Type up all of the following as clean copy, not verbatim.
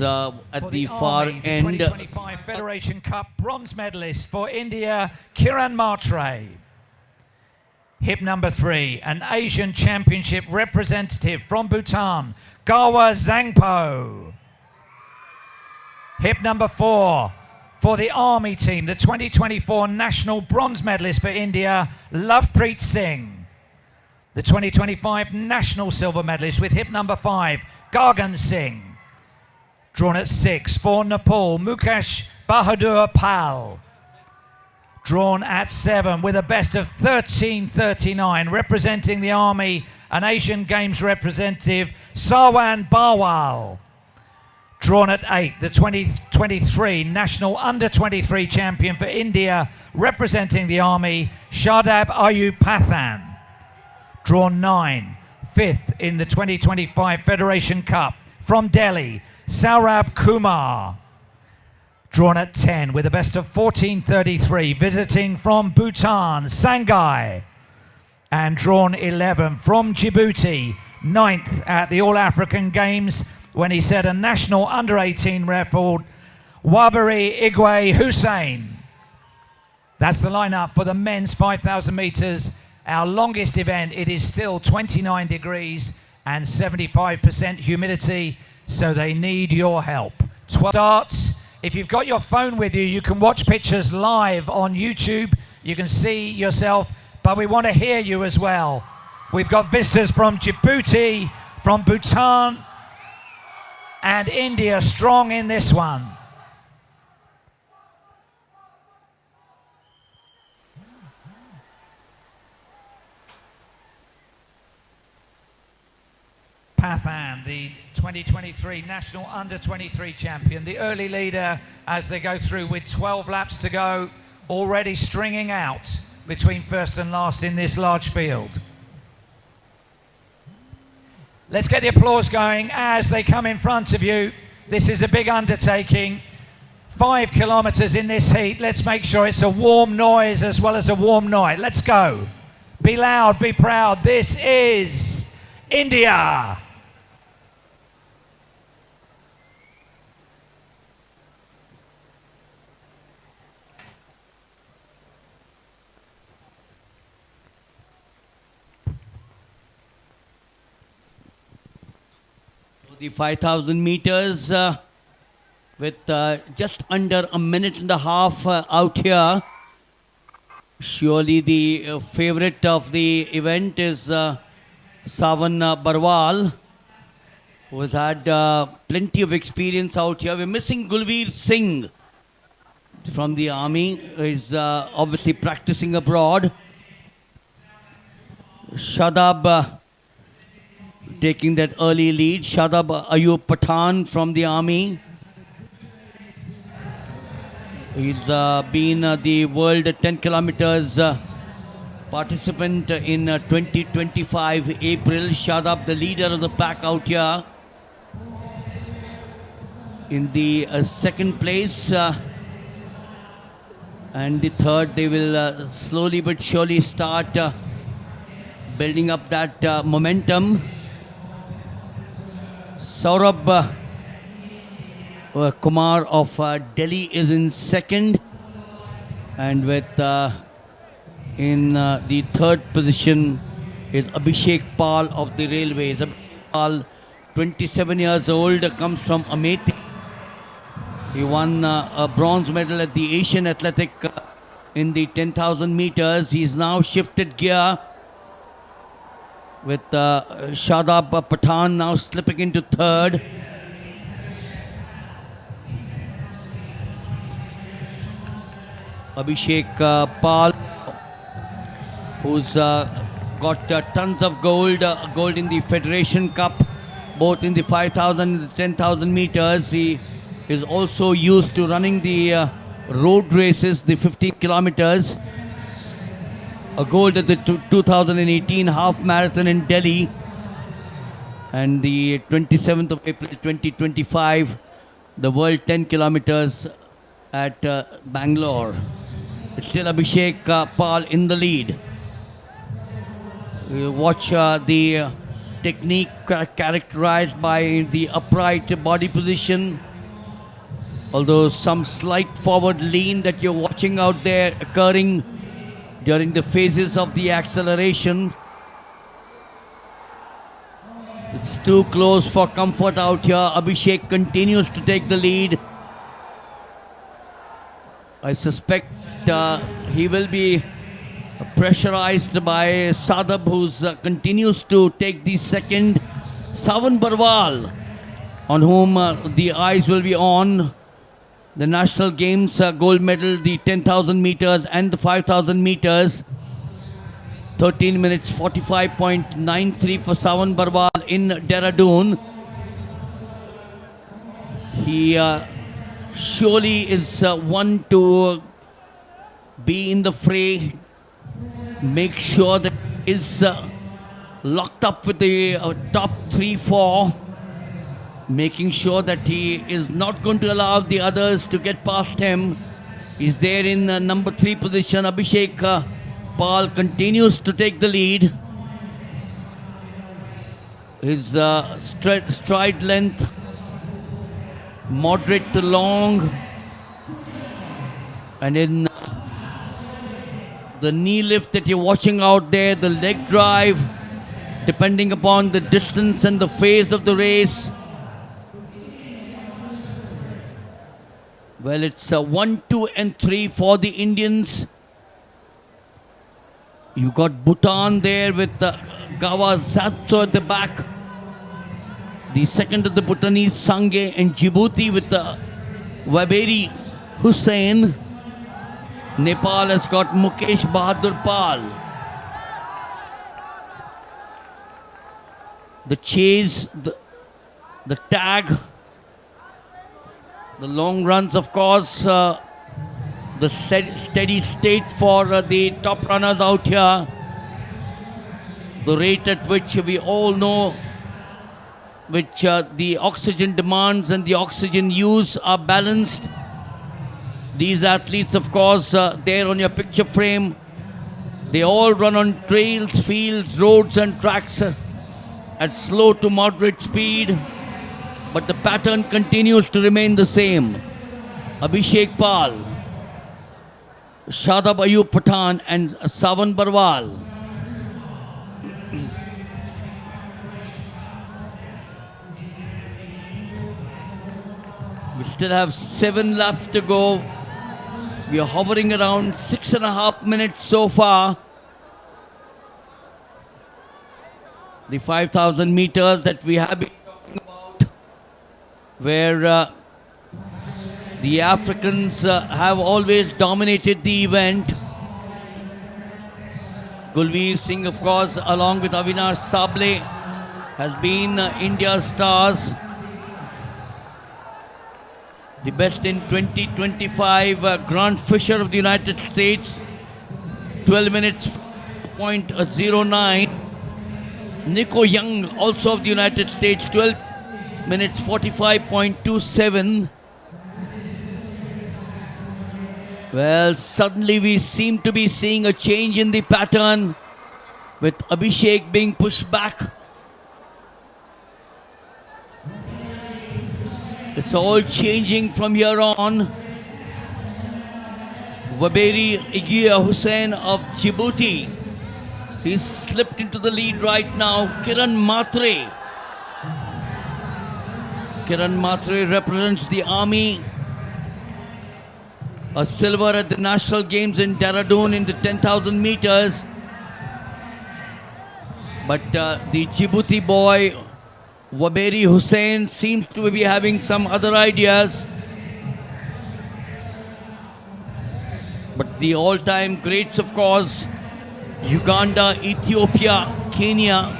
At the far Army, the end. 2025 Federation Cup bronze medalist for India, Kiran Matre. Hip number 3, an Asian Championship representative from Bhutan, Gawa Zangpo. Hip number 4, for the Army team, the 2024 national bronze medalist for India, Lovepreet Singh. The 2025 national silver medalist with hip number 5, Gagan Singh. Drawn at 6 for Nepal, Mukesh Bahadur Pal. Drawn at 7 with a best of 13.39, representing the Army, an Asian Games representative, Sarwan Barwal. Drawn at 8, the 2023 national under-23 champion for India, representing the Army, Shadab Ayub Pathan. Drawn 9, 5th in the 2025 Federation Cup from Delhi, Saurabh Kumar. Drawn at 10 with a best of 14.33, visiting from Bhutan, Sangai. And drawn 11 from Djibouti, 9th at the All-African Games when he set a national under-18 record, Wabari Igwe Hussein. That's the lineup for the men's 5,000 meters, our longest event. It is still 29 degrees and 75% humidity, so they need your help. 12 starts. If you've got your phone with you, you can watch pictures live on YouTube. You can see yourself, but we want to hear you as well. We've got visitors from Djibouti, from Bhutan, and India strong in this one. Pathan, the 2023 national under-23 champion, the early leader as they go through with 12 laps to go, already stringing out between first and last in this large field. Let's get the applause going as they come in front of you. This is a big undertaking. 5 kilometers in this heat. Let's make sure it's a warm noise as well as a warm night. Let's go. Be loud, be proud. This is India. The 5,000 meters with just under a minute and a half out here. Surely the favorite of the event is Sawan Barwal, who has had plenty of experience out here. We're missing Gulveer Singh from the Army, who is obviously practicing abroad. Shadab taking that early lead. Shadab Ayub Pathan from the Army. He's been the world 10 kilometers participant in 2025 April. Shadab, the leader of the pack out here. In the second place and the third, they will slowly but surely start building up that momentum. Saurabh Kumar of Delhi is in second, and with in the third position is Abhishek Pal of the Railways. Abhishek Pal, 27 years old, comes from Amethi. He won a bronze medal at the Asian Athletic in the 10,000 meters. He's now shifted gear with Shadab Pathan now slipping into third. Abhishek Pal, who's got tons of gold in the Federation Cup, both in the 5,000 and the 10,000 meters. He is also used to running the road races, the 15 kilometers. A gold at the 2018 half marathon in Delhi, and the 27th of April 2025, the world 10 kilometers at Bangalore. It's still Abhishek Pal in the lead. Watch the technique characterized by the upright body position, Although some slight forward lean that you're watching out there occurring during the phases of the acceleration. It's too close for comfort out here. Abhishek continues to take the lead. I suspect he will be pressurized by Sadab, who continues to take the second. Savan Barwal, on whom the eyes will be on. The National Games gold medal, the 10,000 meters and the 5,000 meters. 13 minutes 45.93 for Savan Barwal in Dehradun. He surely is one to be in the fray. Make sure that he is locked up with the top 3-4. Making sure that he is not going to allow the others to get past him. He's there in number 3 position. Abhishek Pal continues to take the lead. His stride length, moderate to long. And in the knee lift that you're watching out there, the leg drive, depending upon the distance and the phase of the race. Well, it's 1, 2 and 3 for the Indians. You got Bhutan there with Gawa Zatso at the back. The second of the Bhutanese, Sangye, and Djibouti with Waberi Hussain. Nepal has got Mukesh Bahadur Pal. The chase, the tag, the long runs, of course, the steady state for the top runners out here. The rate at which we all know, which the oxygen demands and the oxygen use are balanced. These athletes, of course, there on your picture frame, they all run on trails, fields, roads and tracks at slow to moderate speed. But the pattern continues to remain the same. Abhishek Pal, Shadab Ayub Pathan and Savan Barwal. We still have 7 laps to go. We are hovering around 6.5 minutes so far. The 5,000 meters that we have been talking about, where the Africans have always dominated the event. Gulveer Singh, of course, along with Avinash Sable, has been India's stars. The best in 2025, Grant Fisher of the United States, 12 minutes .09. Nico Young, also of the United States, 12 minutes 45.27. Well, suddenly we seem to be seeing a change in the pattern with Abhishek being pushed back. It's all changing from here on. Waberi Igia Hussain of Djibouti, he's slipped into the lead right now. Kiran Matre. Kiran Matre represents the army. A silver at the National Games in Dehradun in the 10,000 meters. But the Djibouti boy, Waberi Hussain, seems to be having some other ideas. But the all-time greats, of course, Uganda, Ethiopia, Kenya,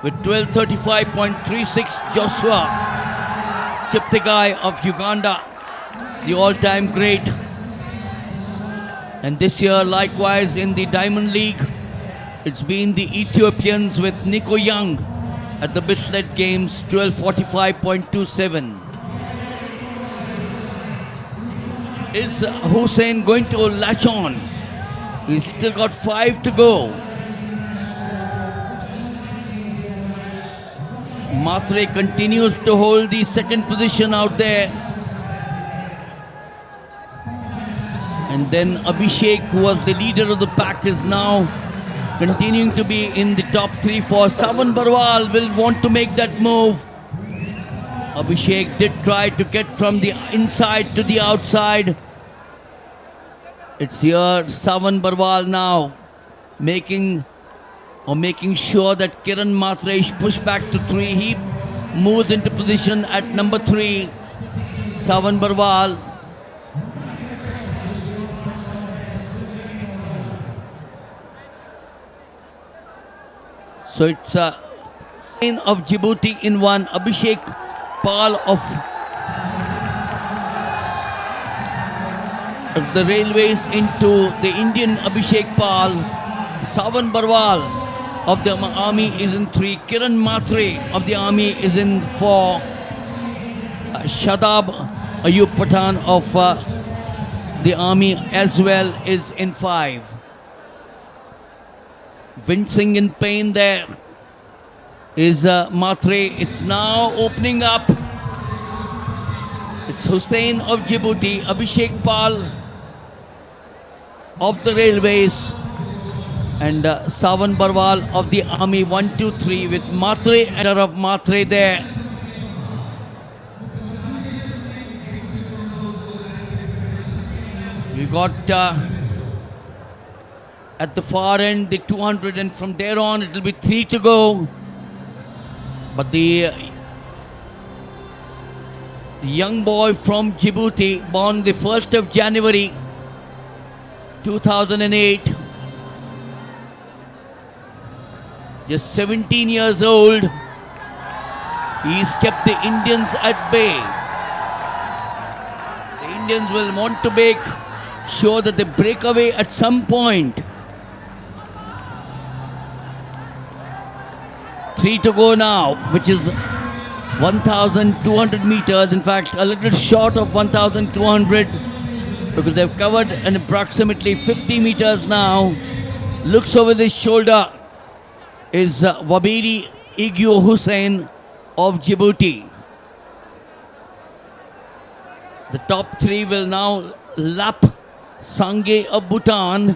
with 12:35.36, Joshua Cheptegei of Uganda, the all-time great. And this year, likewise, in the Diamond League, it's been the Ethiopians with Nico Young at the Bislett Games, 12:45.27. Is Hussain going to latch on? He's still got 5 to go. Matre continues to hold the second position out there. And then Abhishek, who was the leader of the pack, is now continuing to be in the top 3-4. Savan Barwal will want to make that move. Abhishek did try to get from the inside to the outside. It's here Savan Barwal now making sure that Kiran Matre is pushed back to 3. He moves into position at number 3. Savan Barwal. So it's Hussain of Djibouti in 1, Abhishek Pal of the Railways into the Indian Abhishek Pal. Savan Barwal of the army is in 3. Kiran Matre of the army is in 4. Shadab Ayub Pathan of the army as well is in 5. Wincing in pain there is Matre. It's now opening up. It's Hussain of Djibouti, Abhishek Pal of the Railways, and Savan Barwal of the army. 1, 2, 3 with Matre and of Matre there. We got at the far end the 200, and from there on it will be 3 to go. But the young boy from Djibouti, born the 1st of January 2008, just 17 years old, he's kept the Indians at bay. The Indians will want to make sure that they break away at some point. 3 to go now, which is 1,200 meters. In fact, a little short of 1,200 because they've covered an approximately 50 meters now. Looks over his shoulder is Waberi Igu Hussain of Djibouti. The top 3 will now lap Sangay of Bhutan.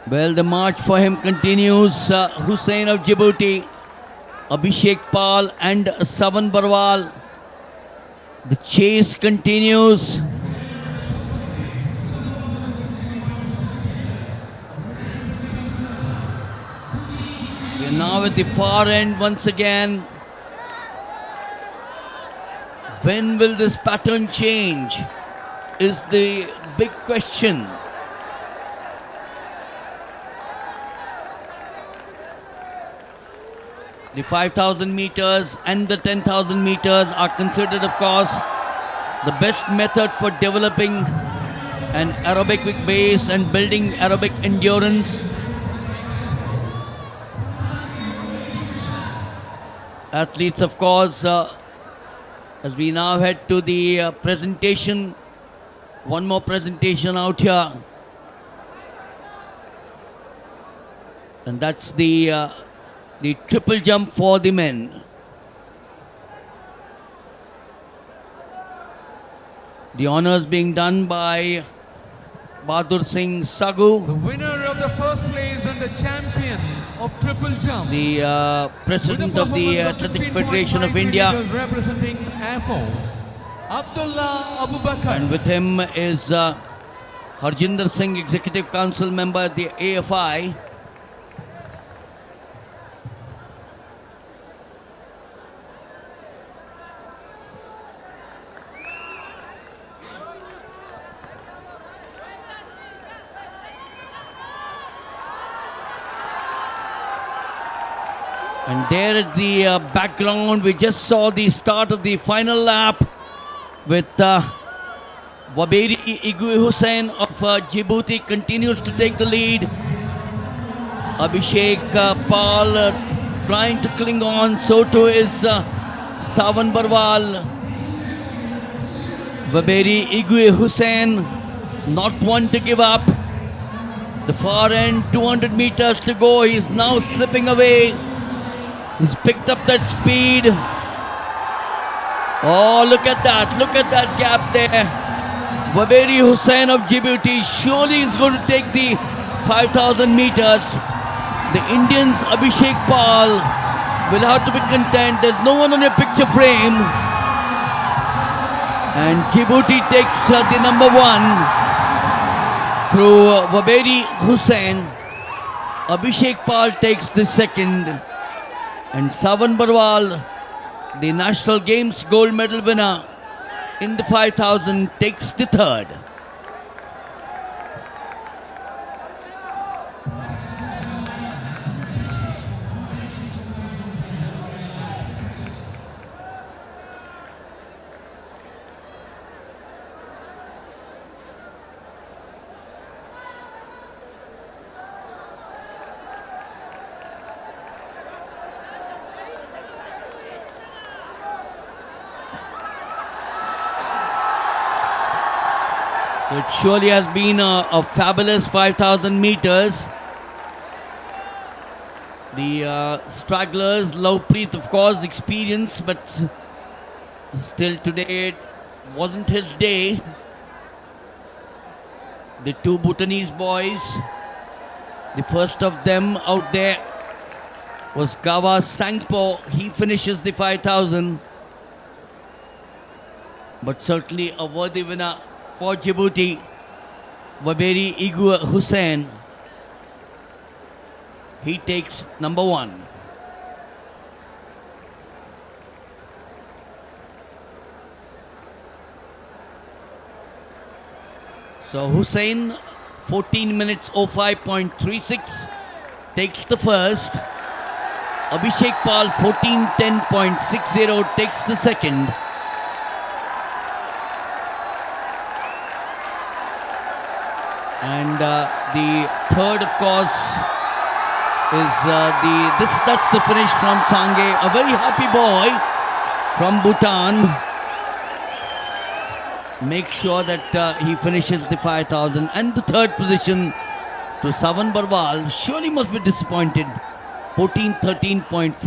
Well, the march for him continues. Hussain of Djibouti, Abhishek Pal and Savan Barwal. The chase continues. We are now at the far end once again. When will this pattern change is the big question. The 5,000 meters and the 10,000 meters are considered, of course, the best method for developing an aerobic base and building aerobic endurance. Athletes, of course, as we now head to the presentation, one more presentation out here. And that's the triple jump for the men. The honors being done by Bahadur Singh Sagu, The winner of the first place and the champion of triple jump. the president of the Athletic Federation of India. Representing Air Force, Abdullah Abu Bakr. And with him is Harjinder Singh, Executive Council member at the AFI. And there at the background, we just saw the start of the final lap with Waberi Igu Hussain of Djibouti continues to take the lead. Abhishek Pal trying to cling on, so too is Savan Barwal. Waberi Igu Hussain, not one to give up. The far end, 200 meters to go. He's now slipping away. He's picked up that speed. Oh, look at that gap there. Waberi Hussain of Djibouti surely is going to take the 5,000 meters. The Indians, Abhishek Pal, will have to be content. There's no one on your picture frame. And Djibouti takes the number one through Waberi Hussain. Abhishek Pal takes the second. And Savan Barwal, the National Games gold medal winner in the 5,000, takes the third. So it surely has been a fabulous 5,000 meters. The stragglers, Lovepreet of course experienced, but still today it wasn't his day. The two Bhutanese boys, the first of them out there was Gawa Sangpo. He finishes the 5,000. But certainly a worthy winner for Djibouti, Waberi Igu Hussain. He takes number one. So Hussain, 14 minutes 05.36, takes the first. Abhishek Pal, 14:10.60, takes the second. And the third, of course, is that's the finish from Change, a very happy boy from Bhutan. Make sure that he finishes the 5,000. And the third position to Savan Barwal surely must be disappointed. 14:13.4.